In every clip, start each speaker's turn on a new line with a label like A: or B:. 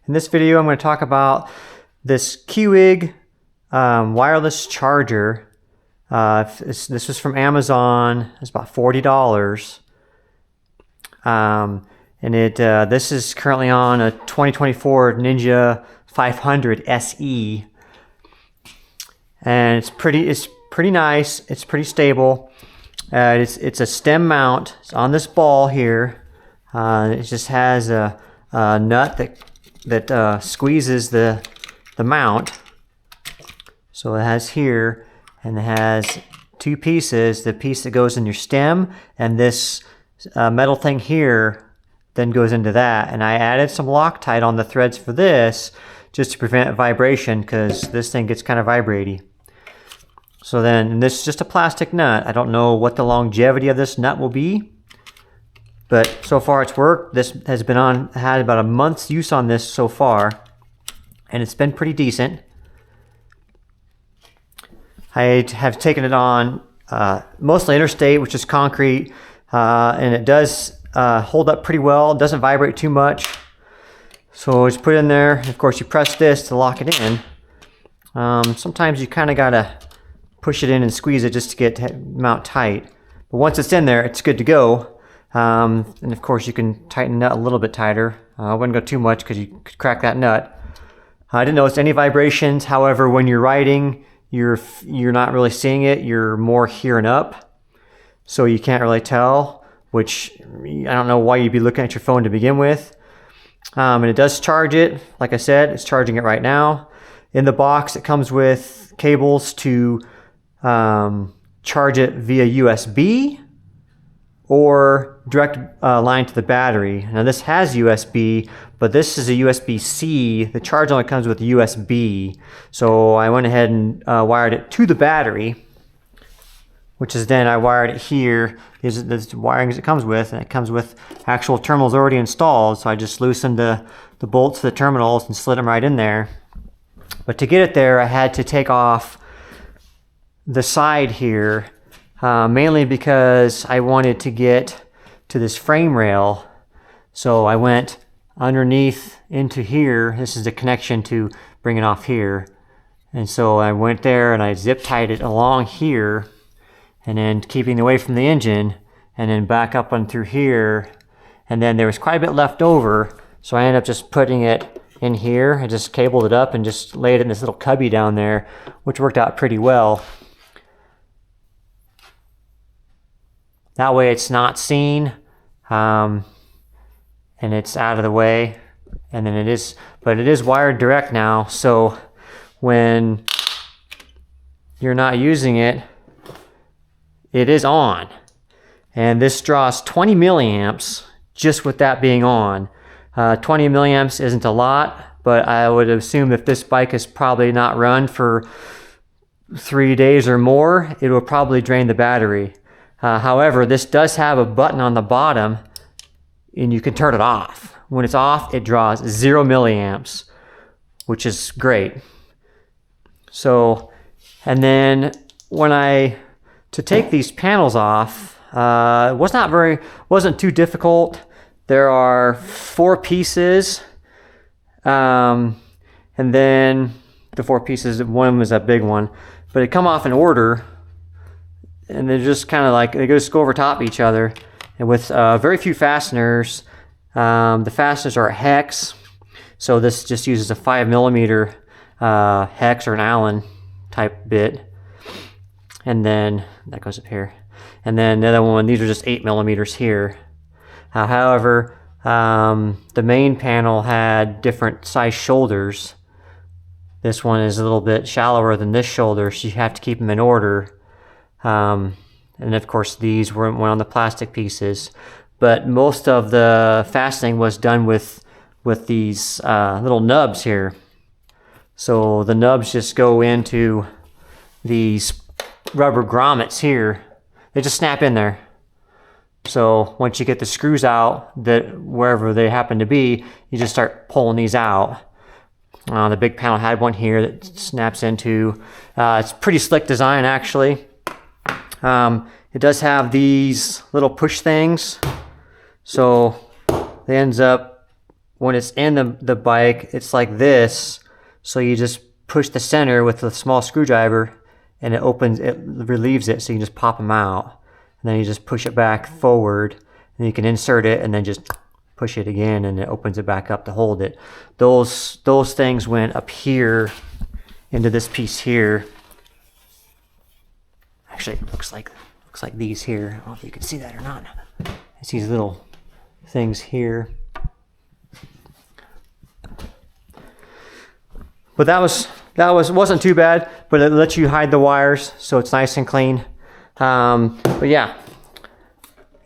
A: In this video, I'm going to talk about this KEWIG wireless charger. This was from Amazon. It's about $40. This is currently on a 2024 Ninja 500 SE, and it's pretty nice. It's pretty stable. It's a stem mount. It's on this ball here. It just has a nut that squeezes the mount. So it has here, and it has two pieces. The piece that goes in your stem, and this metal thing here then goes into that. And I added some Loctite on the threads for this just to prevent vibration, because this thing gets kind of vibraty. So then, and this is just a plastic nut. I don't know what the longevity of this nut will be, but so far it's worked. This has had about a month's use on this so far, and it's been pretty decent. I have taken it on mostly interstate, which is concrete, and it does hold up pretty well. It doesn't vibrate too much. So just put it in there. Of course, you press this to lock it in. Sometimes you kind of gotta push it in and squeeze it just to get mount tight. But once it's in there, it's good to go. And of course, you can tighten the nut a little bit tighter. I wouldn't go too much because you could crack that nut. I didn't notice any vibrations. However, when you're riding, you're not really seeing it. You're more hearing up, so you can't really tell. Which I don't know why you'd be looking at your phone to begin with. And it does charge it. Like I said, it's charging it right now. In the box, it comes with cables to charge it via USB or direct line to the battery. Now this has USB, but this is a USB-C. The charge only comes with USB. So I went ahead and wired it to the battery, which is then I wired it here. These are the wirings it comes with, and it comes with actual terminals already installed. So I just loosened the bolts to the terminals and slid them right in there. But to get it there, I had to take off the side here, mainly because I wanted to get to this frame rail. So I went underneath into here. This is the connection to bring it off here. And so I went there and I zip tied it along here, and then keeping away from the engine, and then back up and through here. And then there was quite a bit left over, so I ended up just putting it in here. I just cabled it up and just laid it in this little cubby down there, which worked out pretty well. That way it's not seen, and it's out of the way. And then it is wired direct now, so when you're not using it, it is on. And this draws 20 milliamps just with that being on. 20 milliamps isn't a lot, but I would assume if this bike is probably not run for 3 days or more, it will probably drain the battery. However, this does have a button on the bottom, and you can turn it off. When it's off, it draws 0 milliamps, which is great. So, and then to take these panels off, wasn't too difficult. There are 4 pieces, and then the 4 pieces, one was a big one, but they come off in order, and they're just kind of like, they just go over top each other, and with very few fasteners. The fasteners are hex, so this just uses a 5mm hex or an Allen type bit, and then that goes up here, and then the other one, these are just 8mm here. However, the main panel had different size shoulders. This one is a little bit shallower than this shoulder, so you have to keep them in order. And of course these went on the plastic pieces, but most of the fastening was done with these little nubs here. So the nubs just go into these rubber grommets here. They just snap in there. So once you get the screws out, wherever they happen to be, you just start pulling these out. The big panel had one here that snaps into. It's pretty slick design, actually. It does have these little push things, so it ends up when it's in the bike, it's like this. So you just push the center with a small screwdriver and it relieves it, so you can just pop them out. And then you just push it back forward and you can insert it and then just push it again and it opens it back up to hold it. Those things went up here into this piece here. Actually, it looks like these here. I don't know if you can see that or not. It's these little things here. But wasn't too bad, but it lets you hide the wires, so it's nice and clean. But yeah,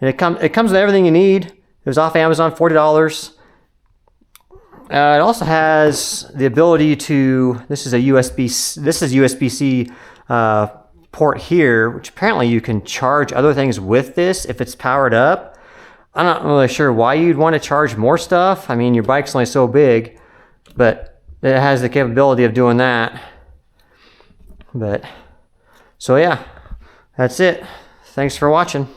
A: and it comes with everything you need. It was off Amazon, $40. It also has the ability to. This is USB-C port here, which apparently you can charge other things with this if it's powered up. I'm not really sure why you'd want to charge more stuff. I mean, your bike's only so big, but it has the capability of doing that. But so yeah, that's it. Thanks for watching.